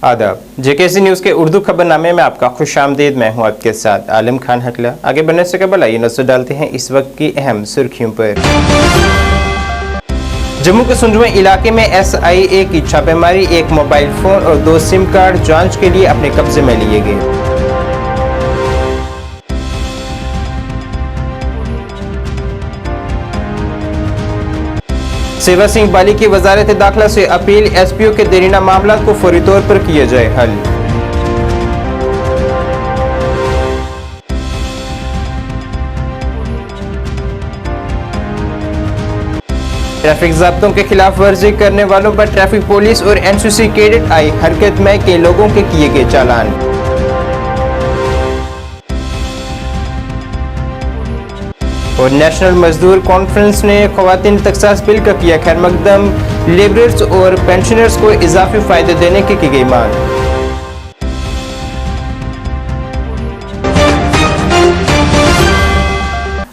आदाब, JKC news के उर्दू खबरनामे में आपका खुशामदीद। मैं हूं आपके साथ आलम खान हकला। आगे बढ़ने से कबल आइए नजर डालते हैं इस वक्त की अहम सुर्खियों पर। जम्मू के सुंजवा इलाके में SIA की छापेमारी, एक मोबाइल फोन और 2 सिम कार्ड जांच के लिए अपने कब्जे में लिए गए। सेवा सिंह बाली की वजारत दाखिला से अपील, SPO के देरीना मामला को फौरी तौर पर किया जाए हल। ट्रैफिक ज़ाब्तों के खिलाफ वर्जी करने वालों पर ट्रैफिक पुलिस और NCC कैडेट आई हरकत में के लोगों के किए गए चालान। और नेशनल मजदूर कॉन्फ्रेंस ने ख़वातीन तख्सास बिल का किया खैर मकदम, लेबरर्स और पेंशनर्स को इजाफी फायदे देने की गई मांग।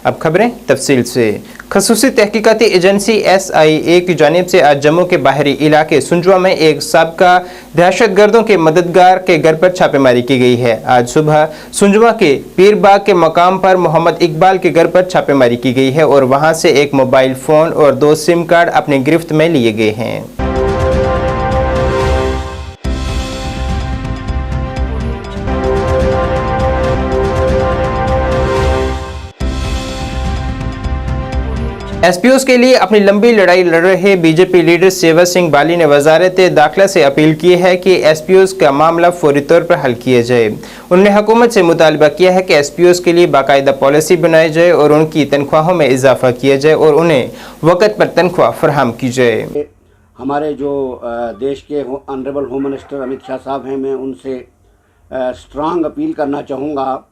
अब खबरें तफसील से। खसूसी तहकीकाती एजेंसी SIA की जानिब से आज जम्मू के बाहरी इलाके सुंजवा में एक साबका दहशतगर्दों के मददगार के घर पर छापेमारी की गई है। आज सुबह सुंजवा के पीर बाग के मकाम पर मोहम्मद इकबाल के घर पर छापेमारी की गई है और वहां से एक मोबाइल फ़ोन और 2 सिम कार्ड अपनी गिरफ्त में लिए गए हैं। SPOs के लिए अपनी लंबी लड़ाई लड़ रहे BJP लीडर सेवा सिंह बाली ने वजारत दाखिला से अपील की है कि SPOs का मामला फौरी तौर पर हल किया जाए। उन्होंने हुकूमत से मुतालबा किया है कि SPOs के लिए बाकायदा पॉलिसी बनाई जाए और उनकी तनख्वाहों में इजाफा किया जाए और उन्हें वक़्त पर तनख्वाह फराहम की जाए। हमारे जो देश के honourable home minister Amit Shah साहब हैं, मैं उनसे स्ट्रांग अपील करना चाहूँगा।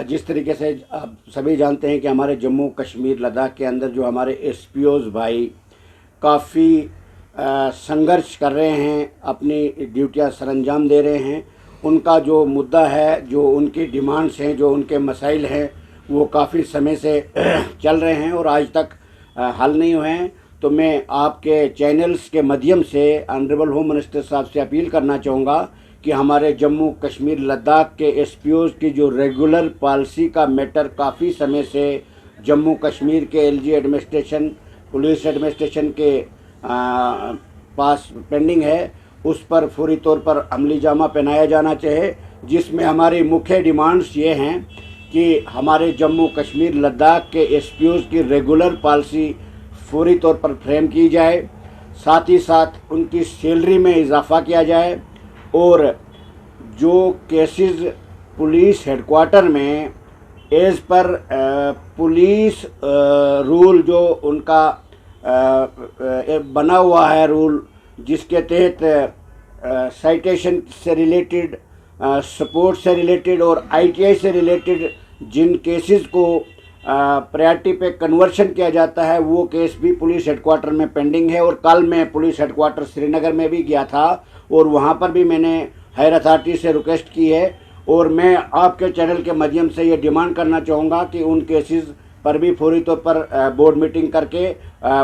जिस तरीके से आप सभी जानते हैं कि हमारे जम्मू कश्मीर लद्दाख के अंदर जो हमारे SPOs भाई काफ़ी संघर्ष कर रहे हैं, अपनी ड्यूटियां सरअंजाम दे रहे हैं। उनका जो मुद्दा है, जो उनकी डिमांड्स हैं, जो उनके मसाइल हैं, वो काफ़ी समय से चल रहे हैं और आज तक हल नहीं हुए हैं। तो मैं आपके चैनल्स के माध्यम से ऑनरेबल होम मिनिस्टर साहब से अपील करना चाहूँगा कि हमारे जम्मू कश्मीर लद्दाख के SPOs की जो रेगुलर पॉलिसी का मैटर काफ़ी समय से जम्मू कश्मीर के LG एडमिनिस्ट्रेशन, पुलिस एडमिनिस्ट्रेशन के पास पेंडिंग है, उस पर फौरी तौर पर अमली जामा पहनाया जाना चाहिए। जिसमें हमारी मुख्य डिमांड्स ये हैं कि हमारे जम्मू कश्मीर लद्दाख के SPOs की रेगुलर पॉलिसी फौरी तौर पर फ्रेम की जाए, साथ ही साथ उनकी सैलरी में इजाफा किया जाए और जो केसेस पुलिस हेडक्वार्टर में एज़ पर पुलिस रूल जो उनका बना हुआ है रूल, जिसके तहत साइटेशन से रिलेटेड, सपोर्ट से रिलेटेड और ITI से रिलेटेड जिन केसेस को प्रायोरिटी पे कन्वर्शन किया जाता है, वो केस भी पुलिस हेडक्वार्टर में पेंडिंग है। और कल मैं पुलिस हेडक्वार्टर श्रीनगर में भी गया था और वहाँ पर भी मैंने हायर अथॉरिटी से रिक्वेस्ट की है और मैं आपके चैनल के माध्यम से ये डिमांड करना चाहूँगा कि उन केसेस पर भी फौरी तौर पर बोर्ड मीटिंग करके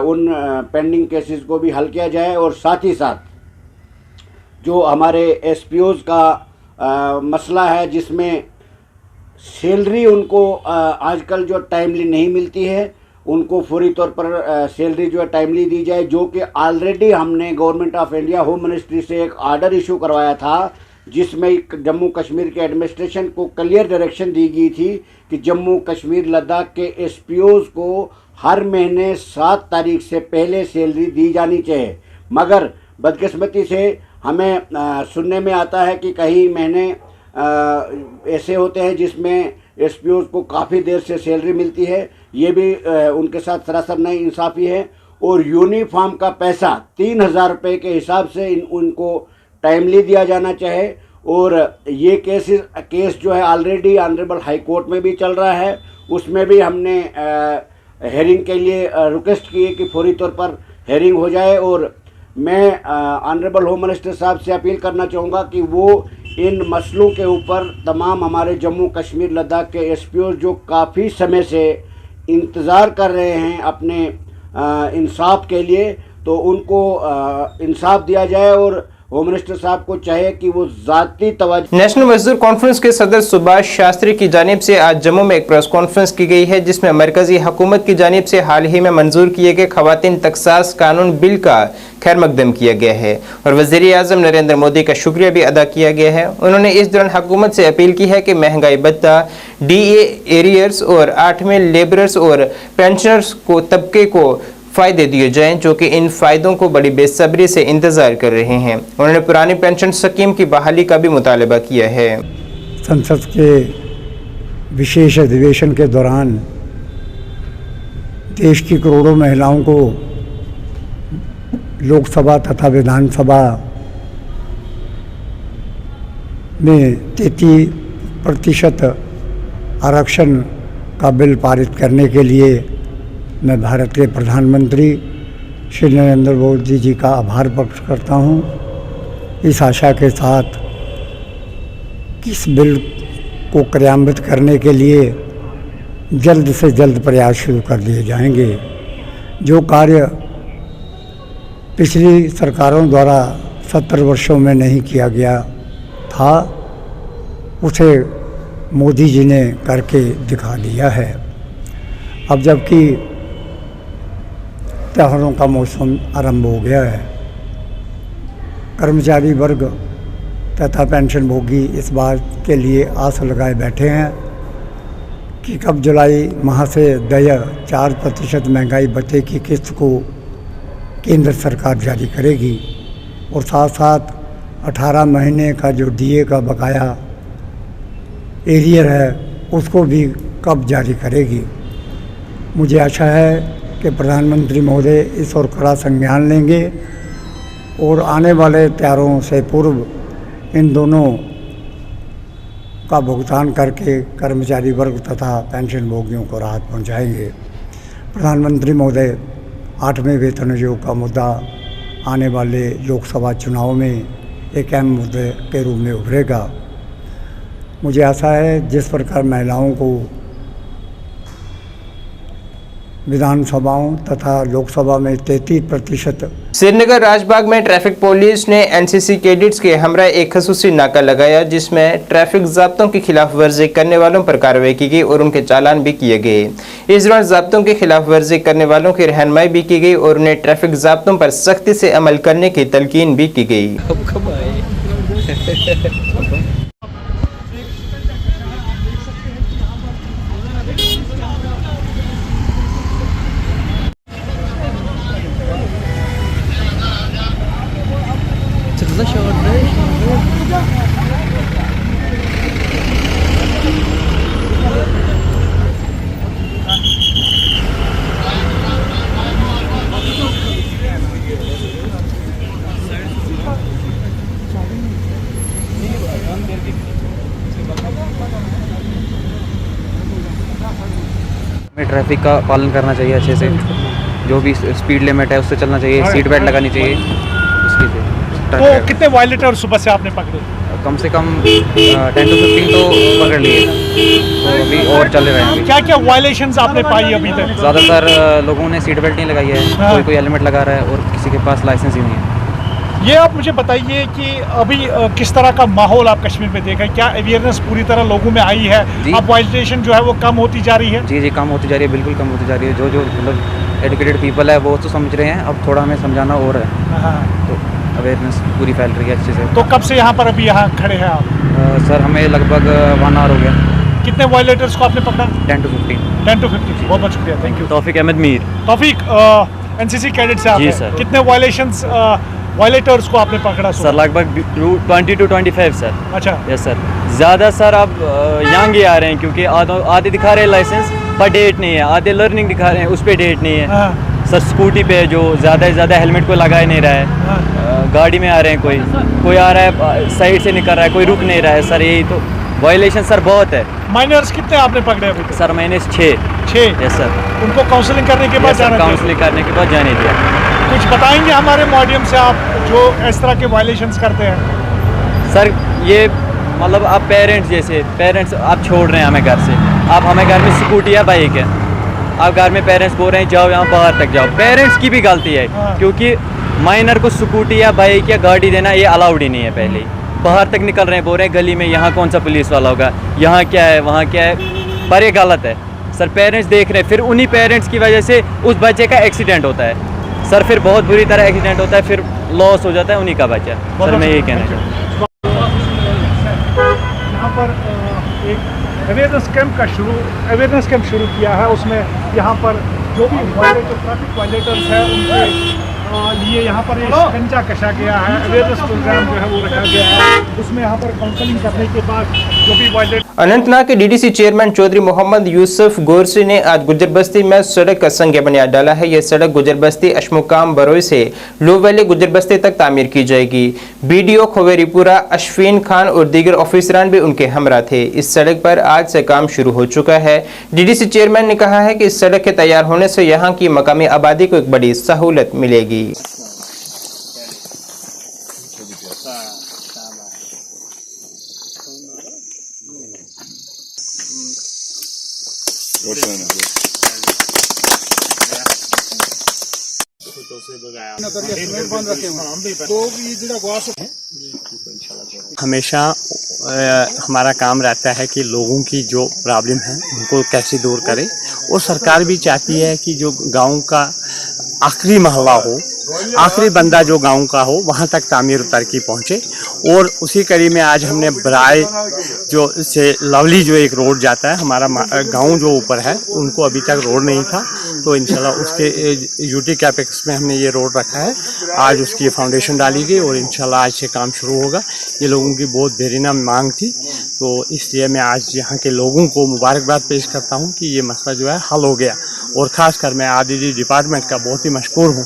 उन पेंडिंग केसेस को भी हल किया जाए। और साथ ही साथ जो हमारे SPOs का मसला है, जिसमें सैलरी उनको आजकल जो टाइमली नहीं मिलती है, उनको फौरी तौर पर सैलरी जो है टाइमली दी जाए, जो कि ऑलरेडी हमने government of India home ministry से एक आर्डर इशू करवाया था, जिसमें जम्मू कश्मीर के एडमिनिस्ट्रेशन को क्लियर डायरेक्शन दी गई थी कि जम्मू कश्मीर लद्दाख के SPOs को हर महीने 7 तारीख से पहले सैलरी दी जानी चाहिए। मगर बदकिस्मती से हमें सुनने में आता है कि कई महीने ऐसे होते हैं जिसमें SPOs को काफ़ी देर से सैलरी मिलती है। ये भी उनके साथ सरासर नाइंसाफ़ी है। और यूनिफॉर्म का पैसा 3000 रुपये के हिसाब से उनको टाइमली दिया जाना चाहिए। और ये केस जो है ऑलरेडी ऑनरेबल हाई कोर्ट में भी चल रहा है, उसमें भी हमने हेयरिंग के लिए रिक्वेस्ट की है कि फौरी तौर पर हेयरिंग हो जाए। और मैं ऑनरेबल होम मिनिस्टर साहब से अपील करना चाहूँगा कि वो इन मसलों के ऊपर तमाम हमारे जम्मू कश्मीर लद्दाख के SPOs जो काफ़ी समय से इंतज़ार कर रहे हैं अपने इंसाफ के लिए, तो उनको इंसाफ दिया जाए और होम मिनिस्टर साहब को चाहिए कि वो ज़ाती तवज्जो। नेशनल मजदूर कॉन्फ्रेंस के सदर सुभाष शास्त्री की जानिब से आज जम्मू में एक प्रेस कॉन्फ्रेंस की गई है, जिसमें मरकजी हुकूमत की जानिब से हाल ही में मंजूर किए गए खवातीन तखसास कानून बिल का खैर मकदम किया गया है और वज़ीर आज़म नरेंद्र मोदी का शुक्रिया भी अदा किया गया है। उन्होंने इस दौरान हुकूमत से अपील की है कि महंगाई भत्ता, DA एरियर्स और 8वें लेबरर्स और पेंशनर्स को तबके को फ़ायदे दिए जाएं, जो कि इन फ़ायदों को बड़ी बेसब्री से इंतज़ार कर रहे हैं। उन्होंने पुरानी पेंशन स्कीम की बहाली का भी मुतालबा किया है। संसद के विशेष अधिवेशन के दौरान देश की करोड़ों महिलाओं को लोकसभा तथा विधानसभा में 33% आरक्षण का बिल पारित करने के लिए मैं भारत के प्रधानमंत्री श्री नरेंद्र मोदी जी का आभार प्रकट करता हूं, इस आशा के साथ कि इस बिल को क्रियान्वित करने के लिए जल्द से जल्द प्रयास शुरू कर दिए जाएंगे। जो कार्य पिछली सरकारों द्वारा 70 वर्षों में नहीं किया गया था, उसे मोदी जी ने करके दिखा दिया है। अब जबकि त्योहारों का मौसम आरंभ हो गया है, कर्मचारी वर्ग तथा पेंशनभोगी इस बात के लिए आस लगाए बैठे हैं कि कब जुलाई माह से देय 4% महंगाई भत्ते की किस्त को केंद्र सरकार जारी करेगी और साथ साथ 18 महीने का जो DA का बकाया एरियर है उसको भी कब जारी करेगी। मुझे आशा है कि प्रधानमंत्री महोदय इस और कड़ा संज्ञान लेंगे और आने वाले त्योहारों से पूर्व इन दोनों का भुगतान करके कर्मचारी वर्ग तथा पेंशनभोगियों को राहत पहुंचाएंगे। प्रधानमंत्री महोदय 8वें वेतन आयोग का मुद्दा आने वाले लोकसभा चुनाव में एक अहम मुद्दे के रूप में उभरेगा। मुझे आशा है जिस प्रकार महिलाओं को विधानसभाओं तथा लोकसभा में 33%। श्रीनगर राजबाग में ट्रैफिक पुलिस ने NCC कैडेट्स के हमरा एक खसूसी नाका लगाया, जिसमें ट्रैफिक ज़ाब्तों की खिलाफ वर्जी करने वालों पर कार्रवाई की गई और उनके चालान भी किए गए। इस दौरान ज़ाब्तों की खिलाफ वर्जी करने वालों की रहनुमाई भी की गई और उन्हें ट्रैफिक ज़ाब्तों पर सख्ती से अमल करने की तलकीन भी की गई। ट्रैफिक का पालन करना चाहिए अच्छे से, जो भी स्पीड लिमिट है उससे चलना चाहिए, सीट बेल्ट लगानी चाहिए उसकी से। तो कितने वायलेटर सुबह से आपने पकड़े? कम से कम 10 to 15 तो पकड़ लिए, तो अभी और चल रहे हैं। क्या क्या वायलेशंस आपने पाई अभी तक? ज़्यादातर लोगों ने सीट बेल्ट नहीं लगाई है, कोई हेलमेट लगा रहा है और किसी के पास लाइसेंस ही नहीं है। ये आप मुझे बताइए कि अभी किस तरह का माहौल आप कश्मीर में देखा है? क्या अवेयरनेस पूरी तरह लोगों में आई है? अब वायलेशन जो है वो कम होती जा रही है? जी कम होती जा रही है, बिल्कुल कम होती जा रही है। जो मतलब एजुकेटेड पीपल है वो तो समझ रहे हैं, अब थोड़ा हमें समझाना और है, तो अवेयरनेस पूरी फैल रही है अच्छे से। तो कब से यहाँ पर अभी यहाँ खड़े हैं आप? सर हमें लगभग 1 आवर हो गया। कितने वायलेटर्स को आपने पकड़ा? 10 to 15। 10 to 15। बहुत बहुत शुक्रिया, thank you. Taufiq Ahmad Mir. Taufiq, NCC cadet से आप जी हैं। सर। कितने वायलेटर्स को आपने पकड़ा? सर लगभग 20 to 25 सर। अच्छा। Yes sir. ज़्यादा सर अब यंग ही आ रहे हैं, क्योंकि आधे दिखा रहे हैं लाइसेंस पर डेट नहीं है, आधे लर्निंग दिखा रहे हैं उस पर डेट नहीं है। सर स्कूटी पे जो ज़्यादा से ज़्यादा हेलमेट को लगा नहीं रहा है, गाड़ी में आ रहे हैं, कोई आ रहा है साइड से निकल रहा है, कोई रुक नहीं रहा है। सर यही तो वायलेशन सर बहुत है। माइनर्स कितने आपने पकड़े अभी तक? Sir minus 6। Yes sir. उनको काउंसलिंग करने के बाद जाना? काउंसलिंग करने के बाद जाने दिया। कुछ बताएंगे हमारे माध्यम से आप जो इस तरह के वायलेशंस करते हैं? सर ये मतलब आप पेरेंट्स आप छोड़ रहे हैं हमें घर से, आप हमें घर में स्कूटी या बाइक है, आप घर में पेरेंट्स बोल रहे हैं जाओ यहाँ बाहर तक जाओ, पेरेंट्स की भी गलती है, क्योंकि माइनर को स्कूटी या बाइक या गाड़ी देना ये अलाउड ही नहीं है पहले ही। बाहर तक निकल रहे हैं, बोल रहे हैं गली में यहाँ कौन सा पुलिस वाला होगा, यहाँ क्या है वहाँ क्या है, पर ये गलत है सर। पेरेंट्स देख रहे हैं, फिर उन्हीं पेरेंट्स की वजह से उस बच्चे का एक्सीडेंट होता है सर, फिर बहुत बुरी तरह एक्सीडेंट होता है, फिर लॉस हो जाता है उन्हीं का बच्चा सर। मैं यही कहना चाहूँ। यहाँ पर एक अवेयरनेस कैंप शुरू किया है, उसमें यहाँ पर जो भी ट्रैफिक वायलेटर्स हैं उनके लिए यहाँ पर एक शिकंजा कसा गया है। अवेयरनेस प्रोग्राम जो है वो रखा गया है, उसमें यहाँ पर काउंसलिंग करने के बाद जो भी वायलेट। अनंतनाग के डीडीसी चेयरमैन चौधरी मोहम्मद यूसुफ गोरसी ने आज गुजर बस्ती में सड़क का संग बुनियाद डाला है। यह सड़क गुजर बस्ती अशमुकाम बरोई से लो वैली गुजर बस्ती तक तामीर की जाएगी। बीडीओ खवेरीपुरा अशफीन खान और दीगर ऑफिसरान भी उनके हमरा थे। इस सड़क पर आज से काम शुरू हो चुका है। डीडीसी चेयरमैन ने कहा है कि इस सड़क के तैयार होने से यहाँ की मकामी आबादी को एक बड़ी सहूलत मिलेगी। हमेशा हमारा काम रहता है कि लोगों की जो प्रॉब्लम है उनको कैसे दूर करें, और सरकार भी चाहती है कि जो गांव का आखिरी मोहल्ला हो, आखिरी बंदा जो गांव का हो, वहां तक तामीर तरक्की पहुंचे। और उसी कड़ी में आज हमने बराए जो से लवली जो एक रोड जाता है, हमारा गांव जो ऊपर है उनको अभी तक रोड नहीं था, तो इंशाल्लाह उसके यूटी कैपेक्स में हमने ये रोड रखा है। आज उसकी फाउंडेशन डाली गई और इंशाल्लाह आज से काम शुरू होगा। ये लोगों की बहुत देरीना मांग थी, तो इसलिए मैं आज यहाँ के लोगों को मुबारकबाद पेश करता हूँ कि ये मसला जो है हल हो गया। और ख़ासकर मैं आरडीडी डिपार्टमेंट का बहुत ही मशकूर हूँ।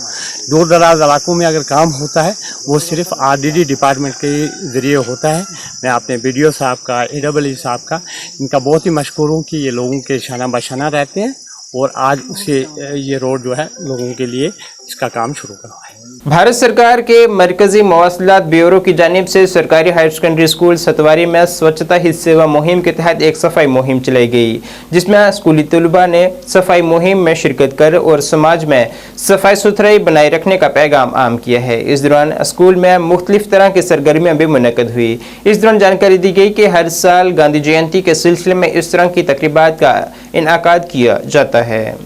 दूर दराज इलाकों में अगर काम होता है वो सिर्फ आरडीडी डिपार्टमेंट के ज़रिए होता है। मैं अपने बीडीओ साहब का, एडब्ल्यू साहब का, इनका बहुत ही मशकूर हूँ कि ये लोगों के शाना बशाना रहते हैं, और आज उसे ये रोड जो है लोगों के लिए इसका काम शुरू करवा है। भारत सरकार के मरकजी मवासलात ब्यूरो की जानिब से सरकारी हायर सेकेंडरी स्कूल सतवारी में स्वच्छता ही सेवा मुहिम के तहत एक सफाई मुहिम चलाई गई, जिसमें स्कूली तलबा ने सफाई मुहिम में शिरकत कर और समाज में सफाई सुथराई बनाए रखने का पैगाम आम किया है। इस दौरान स्कूल में मुख्तलिफ तरह की सरगर्मियाँ भी मुनक़द हुई। इस दौरान जानकारी दी गई कि हर साल गांधी जयंती के सिलसिले में इस तरह की तकरीबात का इनआकाद किया जाता है।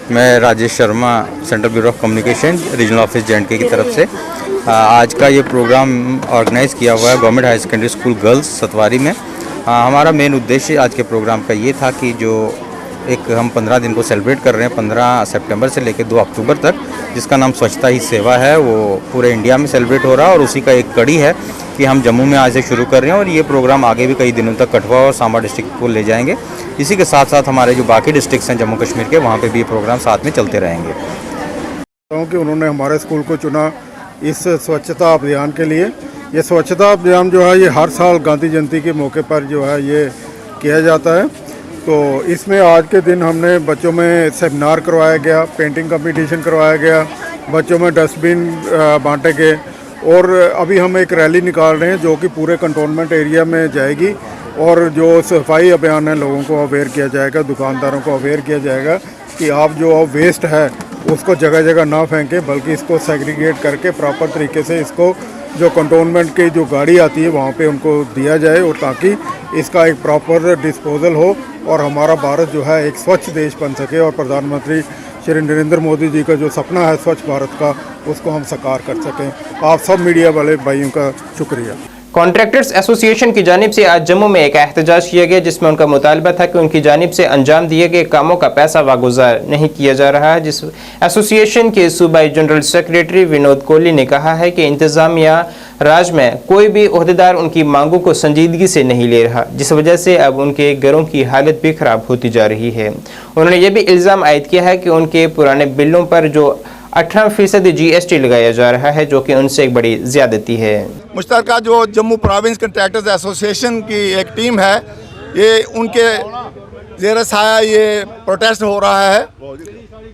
मैं Rajesh Sharma, central bureau of communication, regional office J&K की तरफ से आज का ये प्रोग्राम ऑर्गेनाइज़ किया हुआ है government higher secondary school girls Satwari में। हमारा मेन उद्देश्य आज के प्रोग्राम का ये था कि जो एक हम 15 दिन को सेलिब्रेट कर रहे हैं, 15 सितंबर से लेकर 2 अक्टूबर तक, जिसका नाम स्वच्छता ही सेवा है, वो पूरे इंडिया में सेलिब्रेट हो रहा है। और उसी का एक कड़ी है कि हम जम्मू में आज से शुरू कर रहे हैं और ये प्रोग्राम आगे भी कई दिनों तक कठुआ और सांबा डिस्ट्रिक्ट को ले जाएंगे। इसी के साथ साथ हमारे जो बाकी डिस्ट्रिक्ट्स हैं जम्मू कश्मीर के, वहाँ पे भी ये प्रोग्राम साथ में चलते रहेंगे। कि उन्होंने हमारे स्कूल को चुना इस स्वच्छता अभियान के लिए। ये स्वच्छता अभियान जो है ये हर साल गांधी जयंती के मौके पर जो है ये किया जाता है। तो इसमें आज के दिन हमने बच्चों में सेमिनार करवाया गया, पेंटिंग कंपटीशन करवाया गया, बच्चों में डस्टबिन बांटे गए, और अभी हम एक रैली निकाल रहे हैं जो कि पूरे कंटोनमेंट एरिया में जाएगी। और जो सफाई अभियान है लोगों को अवेयर किया जाएगा, दुकानदारों को अवेयर किया जाएगा कि आप जो वेस्ट है उसको जगह जगह ना फेंकें, बल्कि इसको सेग्रीगेट करके प्रॉपर तरीके से इसको जो कंटोनमेंट की जो गाड़ी आती है वहाँ पे उनको दिया जाए, और ताकि इसका एक प्रॉपर डिस्पोजल हो और हमारा भारत जो है एक स्वच्छ देश बन सके, और प्रधानमंत्री श्री नरेंद्र मोदी जी का जो सपना है स्वच्छ भारत का, उसको हम साकार कर सकें। आप सब मीडिया वाले भाइयों का शुक्रिया। कॉन्ट्रैक्टर्स एसोसिएशन की जानिब से आज जम्मू में एक एहतजाज किया गया, जिसमें उनका मुतालबा था कि उनकी जानिब से अंजाम दिए गए कामों का पैसा वागुजार नहीं किया जा रहा है। जिस एसोसिएशन के सूबाई जनरल सेक्रेटरी विनोद कोहली ने कहा है कि इंतजामिया राज में कोई भी ओहदेदार उनकी मांगों को संजीदगी से नहीं ले रहा, जिस वजह से अब उनके घरों की हालत भी खराब होती जा रही है। उन्होंने ये भी इल्ज़ाम आयद किया है कि उनके पुराने बिलों पर जो 18% GST लगाया जा रहा है, जो कि उनसे एक बड़ी ज़्यादती है। मुश्तरका जो जम्मू प्रोविंस कंट्रैक्टर्स एसोसिएशन की एक टीम है, ये उनके ज़ेर साया ये प्रोटेस्ट हो रहा है।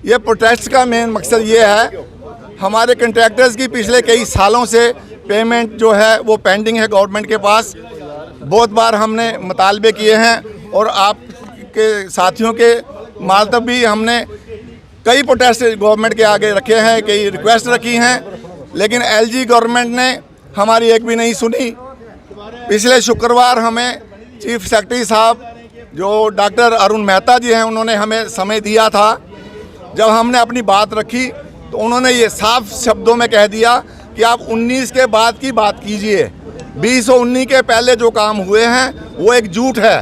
ये प्रोटेस्ट का मेन मकसद ये है, हमारे कंट्रैक्टर्स की पिछले कई सालों से पेमेंट जो है वो पेंडिंग है गवर्नमेंट के पास। बहुत बार हमने मुतालबे किए हैं और आपके साथियों के मातहत भी हमने कई प्रोटेस्ट गवर्नमेंट के आगे रखे हैं, कई रिक्वेस्ट रखी हैं, लेकिन एलजी गवर्नमेंट ने हमारी एक भी नहीं सुनी। पिछले शुक्रवार हमें चीफ सेक्रेटरी साहब जो डॉक्टर अरुण मेहता जी हैं, उन्होंने हमें समय दिया था। जब हमने अपनी बात रखी तो उन्होंने ये साफ शब्दों में कह दिया कि आप 19 के बाद की बात कीजिए, 2019 के पहले जो काम हुए हैं वो एक झूठ है।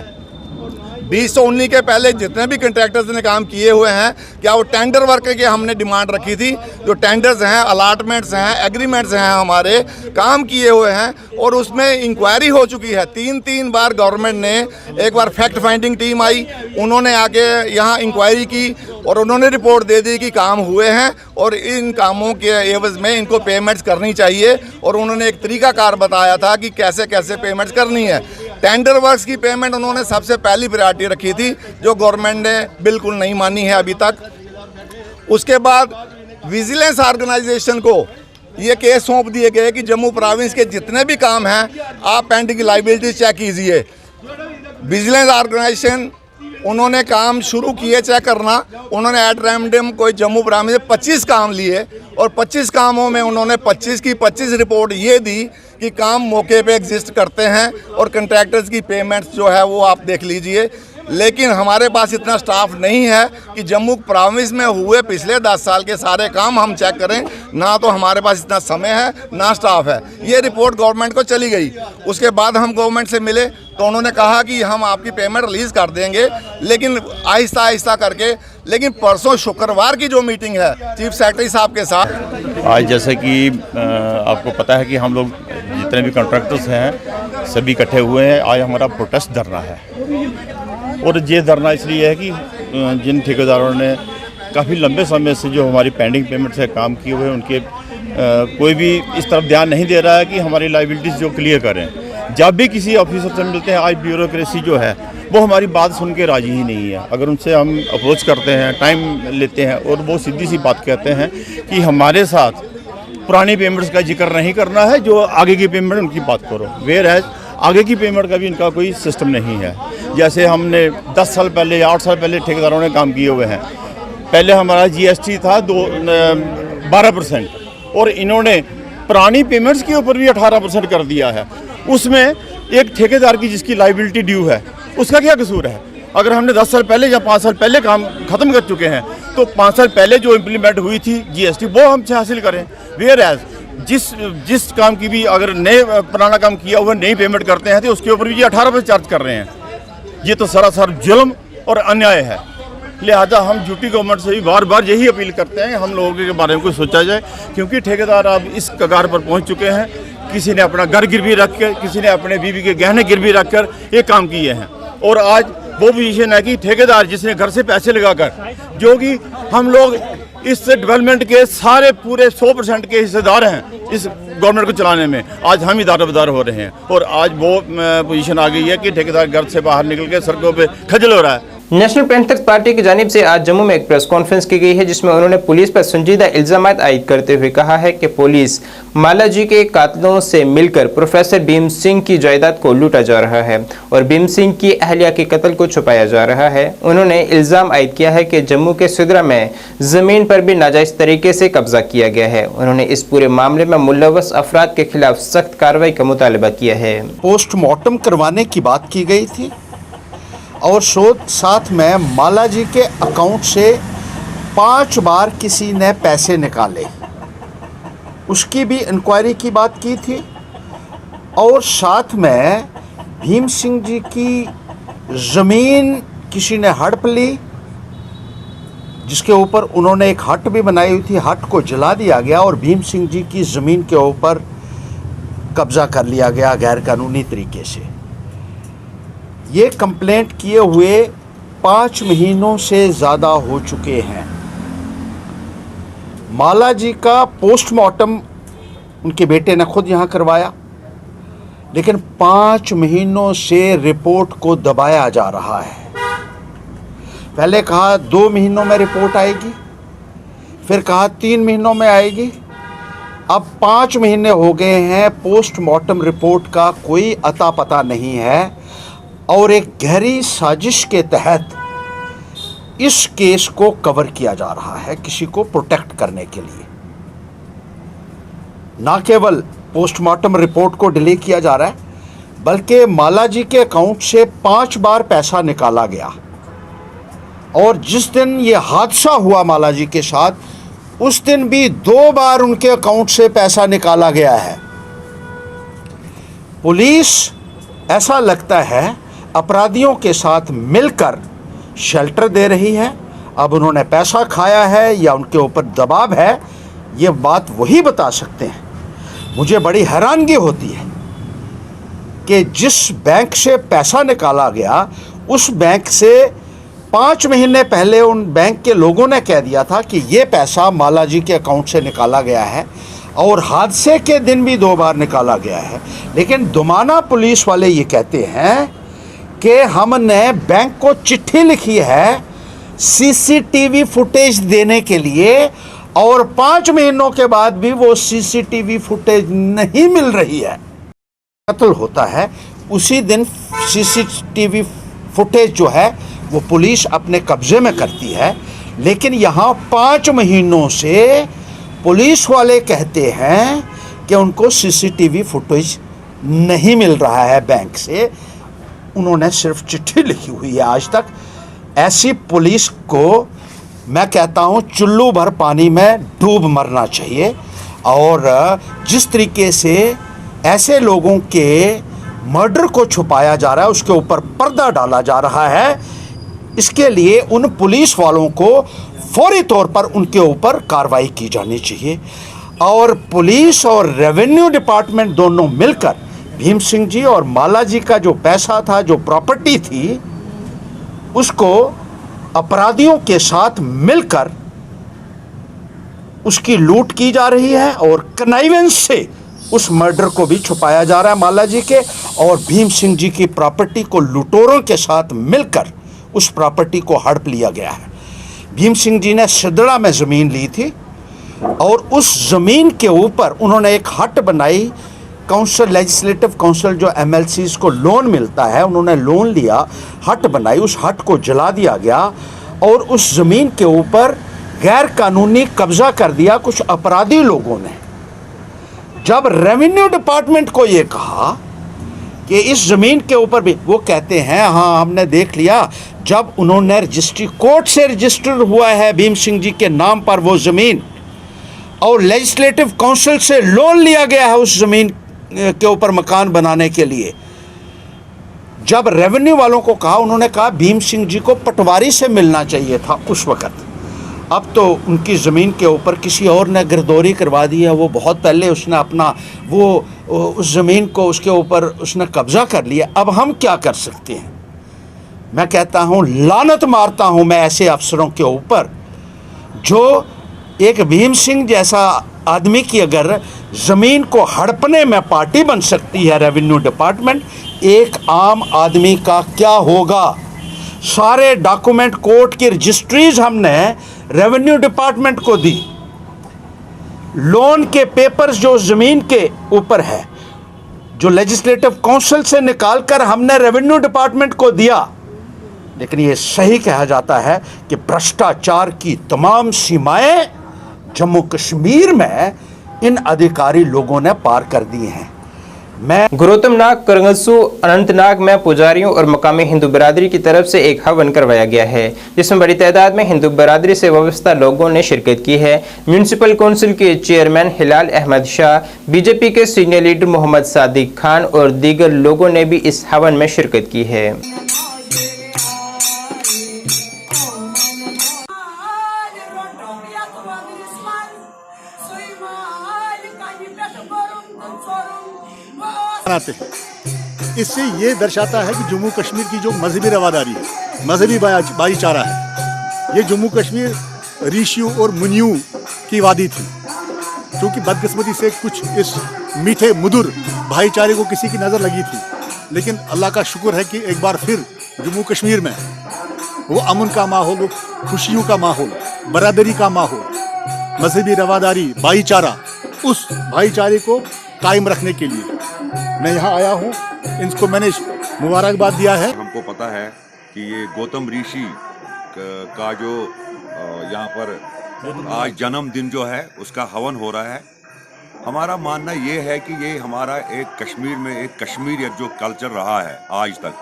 2019 के पहले जितने भी कंट्रैक्टर्स ने काम किए हुए हैं, क्या वो टेंडर वर्क की हमने डिमांड रखी थी, जो टेंडर्स हैं, अलॉटमेंट्स हैं, एग्रीमेंट्स हैं, हमारे काम किए हुए हैं और उसमें इंक्वायरी हो चुकी है। 3 बार गवर्नमेंट ने, एक बार फैक्ट फाइंडिंग टीम आई, उन्होंने आके यहाँ इंक्वायरी की और उन्होंने रिपोर्ट दे दी कि काम हुए हैं और इन कामों के एवज में इनको पेमेंट्स करनी चाहिए और उन्होंने एक तरीकाकार बताया था कि कैसे कैसे पेमेंट्स करनी है। टेंडर वर्क्स की पेमेंट उन्होंने सबसे पहली प्रायोरिटी रखी थी, जो गवर्नमेंट ने बिल्कुल नहीं मानी है अभी तक। उसके बाद विजिलेंस ऑर्गेनाइजेशन को ये केस सौंप दिए गए कि जम्मू प्रोविंस के जितने भी काम हैं आप पेंडिंग लाइबिलिटी चेक कीजिए। विजिलेंस ऑर्गेनाइजेशन उन्होंने काम शुरू किए चेक करना। उन्होंने एट रैंडम कोई जम्मू प्रोविंस में 25 काम लिए और 25 कामों में उन्होंने 25 की 25 रिपोर्ट ये दी कि काम मौके पे एग्जिस्ट करते हैं और कंट्रैक्टर्स की पेमेंट्स जो है वो आप देख लीजिए। लेकिन हमारे पास इतना स्टाफ नहीं है कि जम्मू प्रोविंस में हुए पिछले 10 साल के सारे काम हम चेक करें, ना तो हमारे पास इतना समय है ना स्टाफ है। ये रिपोर्ट गवर्नमेंट को चली गई। उसके बाद हम गवर्नमेंट से मिले तो उन्होंने कहा कि हम आपकी पेमेंट रिलीज़ कर देंगे, लेकिन आहिस्ता आहिस्ता करके। लेकिन परसों शुक्रवार की जो मीटिंग है चीफ सेक्रेटरी साहब के साथ, आज जैसे कि आपको पता है कि हम लोग जितने भी कॉन्ट्रैक्टर्स हैं सभी इकट्ठे हुए हैं। आज हमारा प्रोटेस्ट धरना है और ये धरना इसलिए है कि जिन ठेकेदारों ने काफ़ी लंबे समय से जो हमारी पेंडिंग पेमेंट से काम किए हुए हैं, उनके कोई भी इस तरफ ध्यान नहीं दे रहा है कि हमारी लाइबिलिटीज़ जो क्लियर करें। जब भी किसी ऑफिसर से मिलते हैं, आज ब्यूरोक्रेसी जो है वो हमारी बात सुन के राजी ही नहीं है। अगर उनसे हम अप्रोच करते हैं, टाइम लेते हैं और वो सीधी सी बात कहते हैं कि हमारे साथ पुरानी पेमेंट्स का जिक्र नहीं करना है, जो आगे की पेमेंट उनकी बात करो। वेयर है आगे की पेमेंट का भी इनका कोई सिस्टम नहीं है। जैसे हमने 10 साल पहले या 8 साल पहले ठेकेदारों ने काम किए हुए हैं। पहले हमारा GST था 12% और इन्होंने पुरानी पेमेंट्स के ऊपर भी 18% कर दिया है। उसमें एक ठेकेदार की जिसकी लाइबिलिटी ड्यू है, उसका क्या कसूर है? अगर हमने 10 साल पहले या 5 साल पहले काम ख़त्म कर चुके हैं तो 5 साल पहले जो इम्प्लीमेंट हुई थी GST वो हमसे हासिल करें। वेयर एज जिस काम की भी अगर नए पुराना काम किया हुआ नई पेमेंट करते हैं तो उसके ऊपर भी ये 18% चार्ज कर रहे हैं। ये तो सरासर जुल्म और अन्याय है। लिहाजा हम ड्यूटी गवर्नमेंट से भी बार बार यही अपील करते हैं हम लोगों के बारे में कुछ सोचा जाए, क्योंकि ठेकेदार अब इस कगार पर पहुंच चुके हैं। किसी ने अपना घर गिरवी रख कर, किसी ने अपने बीवी के गहने गिरवी रख कर ये काम किए हैं। और आज वो पोजीशन है कि ठेकेदार जिसने घर से पैसे लगाकर, जो कि हम लोग इस डेवलपमेंट के सारे पूरे 100% के हिस्सेदार हैं इस गवर्नमेंट को चलाने में, आज हम ही दारोमदार हो रहे हैं। और आज वो पोजीशन आ गई है कि ठेकेदार घर से बाहर निकल के सड़कों पे खजल हो रहा है। नेशनल पैंथर्स पार्टी की जानिब से आज जम्मू में एक प्रेस कॉन्फ्रेंस की गई है, जिसमें उन्होंने पुलिस पर संजीदा इल्जामात आयद करते हुए कहा है कि पुलिस मालाजी के कातलों से मिलकर प्रोफेसर भीम सिंह की जायदाद को लूटा जा रहा है और भीम सिंह की अहलिया के कत्ल को छुपाया जा रहा है। उन्होंने इल्ज़ाम आयद किया है कि जम्मू के सिदरा में ज़मीन पर भी नाजायज़ तरीके से कब्जा किया गया है। उन्होंने इस पूरे मामले में मुलव्वस अफराद के खिलाफ सख्त कार्रवाई का मुतालबा किया है। पोस्टमार्टम करवाने की बात की गई थी और साथ में मालाजी के अकाउंट से 5 बार किसी ने पैसे निकाले, उसकी भी इंक्वायरी की बात की थी। और साथ में भीम सिंह जी की ज़मीन किसी ने हड़प ली, जिसके ऊपर उन्होंने एक हट भी बनाई हुई थी। हट को जला दिया गया और भीम सिंह जी की ज़मीन के ऊपर कब्ज़ा कर लिया गया गैर कानूनी तरीके से। ये कंप्लेंट किए हुए 5 महीनों से ज़्यादा हो चुके हैं। मालाजी का पोस्टमार्टम उनके बेटे ने खुद यहाँ करवाया, लेकिन 5 महीनों से रिपोर्ट को दबाया जा रहा है। पहले कहा 2 महीनों में रिपोर्ट आएगी, फिर कहा 3 महीनों में आएगी, अब 5 महीने हो गए हैं, पोस्टमार्टम रिपोर्ट का कोई अता पता नहीं है। और एक गहरी साजिश के तहत इस केस को कवर किया जा रहा है किसी को प्रोटेक्ट करने के लिए। ना केवल पोस्टमार्टम रिपोर्ट को डिले किया जा रहा है, बल्कि मालाजी के अकाउंट से 5 बार पैसा निकाला गया। और जिस दिन ये हादसा हुआ मालाजी के साथ, उस दिन भी 2 बार उनके अकाउंट से पैसा निकाला गया है। पुलिस, ऐसा लगता है, अपराधियों के साथ मिलकर शेल्टर दे रही है। अब उन्होंने पैसा खाया है या उनके ऊपर दबाव है, ये बात वही बता सकते हैं। मुझे बड़ी हैरानगी होती है कि जिस बैंक से पैसा निकाला गया, उस बैंक से 5 महीने पहले उन बैंक के लोगों ने कह दिया था कि ये पैसा मालाजी के अकाउंट से निकाला गया है, और हादसे के दिन भी 2 बार निकाला गया है। लेकिन दुमाना पुलिस वाले ये कहते हैं कि हमने बैंक को चिट्ठी लिखी है सीसीटीवी फुटेज देने के लिए, और 5 महीनों के बाद भी वो सीसीटीवी फुटेज नहीं मिल रही है। कत्ल होता है उसी दिन सीसीटीवी फुटेज जो है वो पुलिस अपने कब्जे में करती है, लेकिन यहाँ 5 महीनों से पुलिस वाले कहते हैं कि उनको सीसीटीवी फुटेज नहीं मिल रहा है बैंक से। उन्होंने सिर्फ चिट्ठी लिखी हुई है आज तक। ऐसी पुलिस को मैं कहता हूँ चुल्लू भर पानी में डूब मरना चाहिए। और जिस तरीके से ऐसे लोगों के मर्डर को छुपाया जा रहा है, उसके ऊपर पर्दा डाला जा रहा है, इसके लिए उन पुलिस वालों को फौरी तौर पर उनके ऊपर कार्रवाई की जानी चाहिए। और पुलिस और रेवेन्यू डिपार्टमेंट दोनों मिलकर भीम सिंह जी और मालाजी का जो पैसा था, जो प्रॉपर्टी थी, उसको अपराधियों के साथ मिलकर उसकी लूट की जा रही है, और कनाइवेंस से उस मर्डर को भी छुपाया जा रहा है मालाजी के। और भीम सिंह जी की प्रॉपर्टी को लुटेरों के साथ मिलकर उस प्रॉपर्टी को हड़प लिया गया है। भीम सिंह जी ने सिदड़ा में ज़मीन ली थी, और उस ज़मीन के ऊपर उन्होंने एक हट बनाई। काउंसिल, लेजिस्लेटिव काउंसिल जो एमएलसीज को लोन मिलता है, उन्होंने लोन लिया, हट बनाई, उस हट को जला दिया गया, और उस ज़मीन के ऊपर गैर कानूनी कब्जा कर दिया कुछ अपराधी लोगों ने। जब रेवेन्यू डिपार्टमेंट को ये कहा कि इस ज़मीन के ऊपर भी, वो कहते हैं हाँ हमने देख लिया, जब उन्होंने रजिस्ट्री कोर्ट से रजिस्टर हुआ है भीम सिंह जी के नाम पर वो ज़मीन, और लेजिस्लेटिव काउंसिल से लोन लिया गया है उस ज़मीन के ऊपर मकान बनाने के लिए। जब रेवेन्यू वालों को कहा, उन्होंने कहा भीम सिंह जी को पटवारी से मिलना चाहिए था उस वक़्त। अब तो उनकी ज़मीन के ऊपर किसी और ने गिरदौरी करवा दी है। वो बहुत पहले उसने अपना उस ज़मीन को उसके ऊपर उसने कब्ज़ा कर लिया। अब हम क्या कर सकते हैं? मैं कहता हूँ लानत मारता हूँ मैं ऐसे अफसरों के ऊपर जो एक भीम सिंह जैसा आदमी की अगर ज़मीन को हड़पने में पार्टी बन सकती है रेवेन्यू डिपार्टमेंट, एक आम आदमी का क्या होगा? सारे डॉक्यूमेंट, कोर्ट की रजिस्ट्रीज हमने रेवेन्यू डिपार्टमेंट को दी। लोन के पेपर्स जो ज़मीन के ऊपर है, जो लेजिस्लेटिव काउंसिल से निकालकर हमने रेवेन्यू डिपार्टमेंट को दिया। लेकिन ये सही कहा जाता है कि भ्रष्टाचार की तमाम सीमाएं जम्मू कश्मीर में इन अधिकारी लोगों ने पार कर दी हैं। मैं गौतम नाग करंगसू अनंतनाग में पुजारियों और मकामी हिंदू बिरादरी की तरफ से एक हवन करवाया गया है, जिसमें बड़ी तादाद में हिंदू बिरादरी से वाबस्ता लोगों ने शिरकत की है। म्यूनिसिपल काउंसिल के चेयरमैन हिलाल अहमद शाह, बीजेपी के सीनियर लीडर मोहम्मद सादिक खान और दीगर लोगों ने भी इस हवन में शिरकत की है। इससे ये दर्शाता है कि जम्मू कश्मीर की जो मजहबी रवादारी है, मजहबी भाईचारा है, ये जम्मू कश्मीर ऋषियों और मुनियों की वादी थी। क्योंकि बदकिस्मती से कुछ इस मीठे मधुर भाईचारे को किसी की नज़र लगी थी, लेकिन अल्लाह का शुक्र है कि एक बार फिर जम्मू कश्मीर में वो अमन का माहौल, वो खुशियों का माहौल, बरादरी का माहौल, मजहबी रवादारी, भाईचारा, उस भाईचारे को कायम रखने के लिए मैं यहाँ आया हूँ। इनको मैंने मुबारकबाद दिया है। हमको पता है कि ये गौतम ऋषि का जो यहाँ पर आज जन्मदिन जो है उसका हवन हो रहा है। हमारा मानना ये है कि ये हमारा एक कश्मीर में एक कश्मीरियत जो कल्चर रहा है आज तक,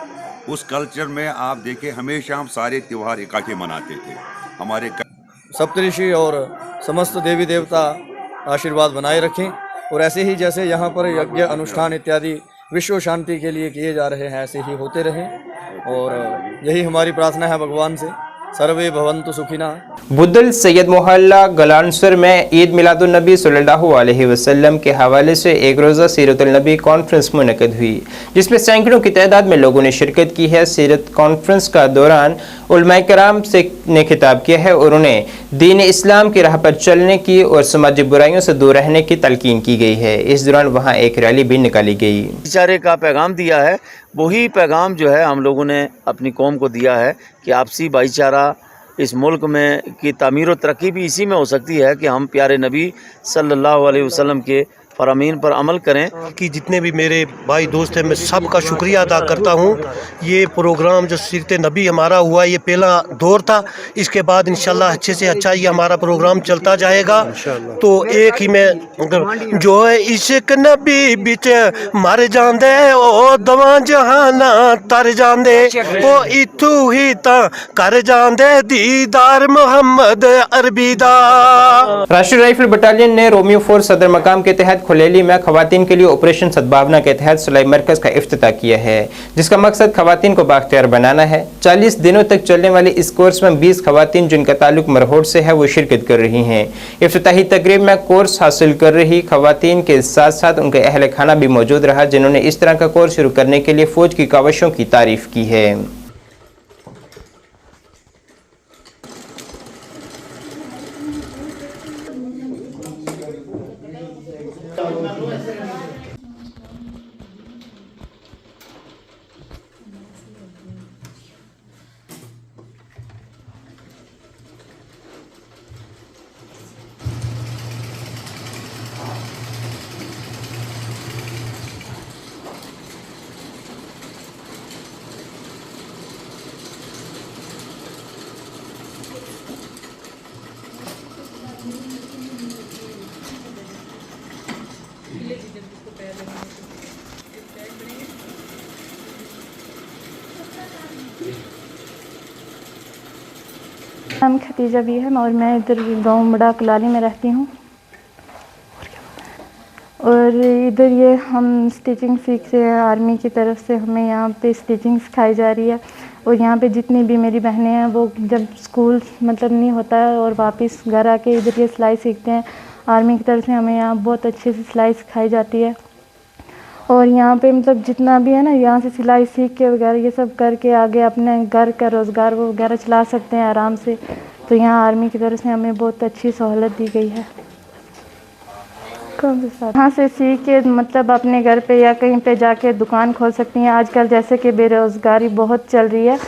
उस कल्चर में आप देखें हमेशा हम सारे त्यौहार इकट्ठे मनाते थे। हमारे सप्तऋषि और समस्त देवी देवता आशीर्वाद बनाए रखें और ऐसे ही जैसे यहाँ पर यज्ञ अनुष्ठान इत्यादि विश्व शांति के लिए किए जा रहे हैं ऐसे ही होते रहें और यही हमारी प्रार्थना है भगवान से। सर्वे भवन्तु सुखिना। बुदल सैयद मोहल्ला गलानसर में ईद मिलादुन नबी सल्लल्लाहु अलैहि वसल्लम के हवाले से एक रोज़ा सीरतुल नबी कॉन्फ्रेंस मुनक़द हुई, जिसमें सैकड़ों की तादाद में लोगों ने शिरकत की है। सीरत कॉन्फ्रेंस का दौरान उलमाए कराम से ने खिताब किया है और उन्हें दीन इस्लाम की राह पर चलने की और समाजी बुराइयों से दूर रहने की तलकीन की गई है। इस दौरान वहाँ एक रैली भी निकाली गई। भाईचारे का पैगाम दिया है, वही पैगाम जो है हम लोगों ने अपनी कौम को दिया है कि आपसी भाईचारा इस मुल्क में की तामीर और तरक्की भी इसी में हो सकती है कि हम प्यारे नबी सल्लल्लाहु अलैहि वसल्लम के फरामीन पर अमल करें। कि जितने भी मेरे भाई दोस्त हैं मैं सबका शुक्रिया अदा करता हूँ। ये प्रोग्राम जो सीरत नबी हमारा हुआ ये पहला दौर था, इसके बाद इंशाल्लाह अच्छे से अच्छा ये हमारा प्रोग्राम चलता जाएगा। तो एक ही मैं जो है इश्क नबी बिच मर जांदे ओ दवा जहाना तर जांदे ओ इथू ही ता कर जांदे दीदार मोहम्मद अरबी दा। राष्ट्रीय राइफल बटालियन ने रोमियो 4 सदर मकाम के तहत खुलेली में खवातीन के लिए ऑपरेशन सद्भावना के तहत सिलाई मरकज का इफ्तिताह किया है, जिसका मकसद खवातीन को बाख्तियार बनाना है। 40 दिनों तक चलने वाले इस कोर्स में 20 खवातीन जिनका ताल्लुक मरहोड़ से है वो शिरकत कर रही हैं। इफ्तिताही तकरीब में कोर्स हासिल कर रही खवातीन के साथ साथ उनके अहल खाना भी मौजूद रहा, जिन्होंने इस तरह का कोर्स शुरू करने के लिए फौज की काविशों की तारीफ की है। नाम खतीजा भी है और मैं इधर गांव बड़ा कलाली में रहती हूँ और इधर ये हम स्टिचिंग सीख रहे हैं। आर्मी की तरफ से हमें यहाँ पे स्टिचिंग सिखाई जा रही है और यहाँ पे जितनी भी मेरी बहनें हैं वो जब स्कूल मतलब नहीं होता है और वापस घर आके इधर ये सिलाई सीखते हैं। आर्मी की तरफ से हमें यहाँ बहुत अच्छे से सिलाई सिखाई जाती है और यहाँ पे मतलब जितना भी है ना यहाँ से सिलाई सीख के वगैरह ये सब करके आगे अपने घर का रोज़गार वो वगैरह चला सकते हैं आराम से। तो यहाँ आर्मी की तरफ से हमें बहुत अच्छी सहूलत दी गई है। यहाँ से सीख के मतलब अपने घर पे या कहीं पे जाके दुकान खोल सकती हैं। आजकल जैसे कि बेरोज़गारी बहुत चल रही है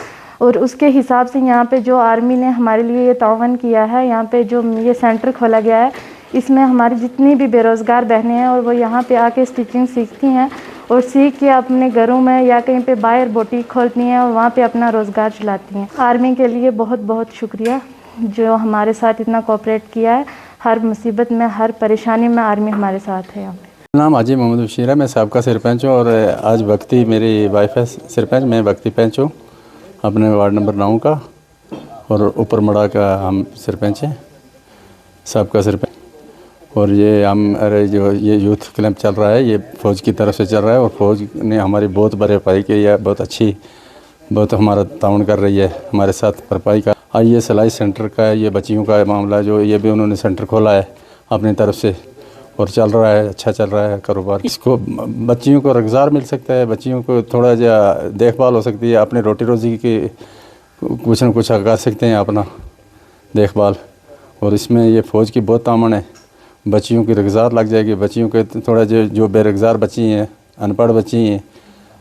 और उसके हिसाब से यहाँ पे जो आर्मी ने हमारे लिए ये तावन किया है, यहाँ पे जो ये सेंटर खोला गया है, इसमें हमारी जितनी भी बेरोज़गार बहनें हैं और वो यहाँ पे आके स्टिचिंग सीखती हैं और सीख के अपने घरों में या कहीं पे बाहर बुटीक खोलती हैं और वहाँ पे अपना रोज़गार चलाती हैं। आर्मी के लिए बहुत बहुत शुक्रिया जो हमारे साथ इतना कोऑपरेट किया है। हर मुसीबत में, हर परेशानी में आर्मी हमारे साथ है। यहाँ पे नाम हाजी मोहम्मद बशीर है, मैं सबका सरपंच हूँ और आज भक्ति मेरी वाइफ है सरपंच, मैं भक्ति पंच हूँ अपने वार्ड नंबर 9 का और ऊपर मड़ा का हम सरपंच हैं, सबका सरपंच। और ये हम अरे जो ये यूथ क्लब चल रहा है ये फ़ौज की तरफ से चल रहा है और फ़ौज ने हमारी बहुत भरपाई की है, बहुत अच्छी, बहुत हमारा ताउन कर रही है हमारे साथ भरपाई का। और ये सिलाई सेंटर का ये बच्चियों का मामला जो ये भी उन्होंने सेंटर खोला है अपनी तरफ से और चल रहा है, अच्छा चल रहा है कारोबार। इसको बच्चियों को रोज़गार मिल सकता है, बच्चियों को थोड़ा जो देखभाल हो सकती है, अपनी रोटी रोज़ी की कुछ न कुछ कर सकते हैं अपना देखभाल। और इसमें ये फ़ौज की बहुत तामन है, बच्चियों की रोज़गार लग जाएगी। बच्चियों के थोड़ा जो बेरोज़गार बच्ची हैं, अनपढ़ बच्ची हैं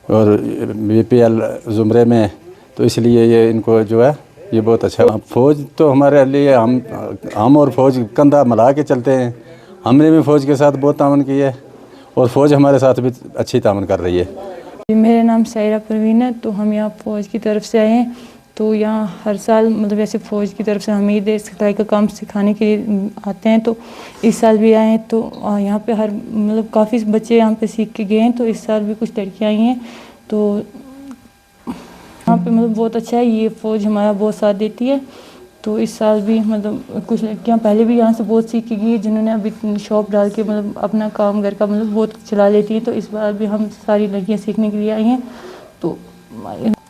और BPL ज़ुमरे में, तो इसलिए ये इनको जो है ये बहुत अच्छा। फ़ौज तो हमारे लिए हम और फ़ौज कंधा मिला के चलते हैं। हमने भी फ़ौज के साथ बहुत तावन किया है और फ़ौज हमारे साथ भी अच्छी तावन कर रही है। मेरा नाम सायरा परवीन है। तो हम यहाँ फ़ौज की तरफ से आए हैं। तो यहाँ हर साल मतलब ऐसे फ़ौज की तरफ से हमें इधर सिलाई का काम सिखाने के लिए आते हैं। तो इस साल भी आए हैं। तो यहाँ पे हर मतलब काफ़ी बच्चे यहाँ पे सीख के गए हैं। तो इस साल भी कुछ लड़कियाँ आई हैं। तो यहाँ पे मतलब बहुत अच्छा है। ये फ़ौज हमारा बहुत साथ देती है। तो इस साल भी मतलब कुछ लड़कियाँ पहले भी यहाँ से बहुत सीख के गई हैं, जिन्होंने अभी शॉप डाल के मतलब अपना काम घर का मतलब बहुत चला लेती हैं। तो इस बार भी हम सारी लड़कियाँ सीखने के लिए आई हैं। तो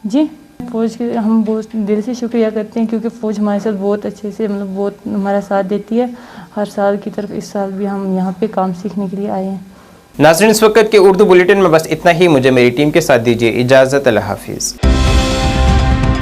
जी फ़ौज के हम बहुत दिल से शुक्रिया करते हैं, क्योंकि फ़ौज हमारे साथ बहुत अच्छे से मतलब बहुत हमारा साथ देती है हर साल की तरफ। इस साल भी हम यहाँ पे काम सीखने के लिए आए हैं। नाज़रीन, इस वक्त के उर्दू बुलेटिन में बस इतना ही। मुझे मेरी टीम के साथ दीजिए इजाज़त। अल्लाह हाफिज़।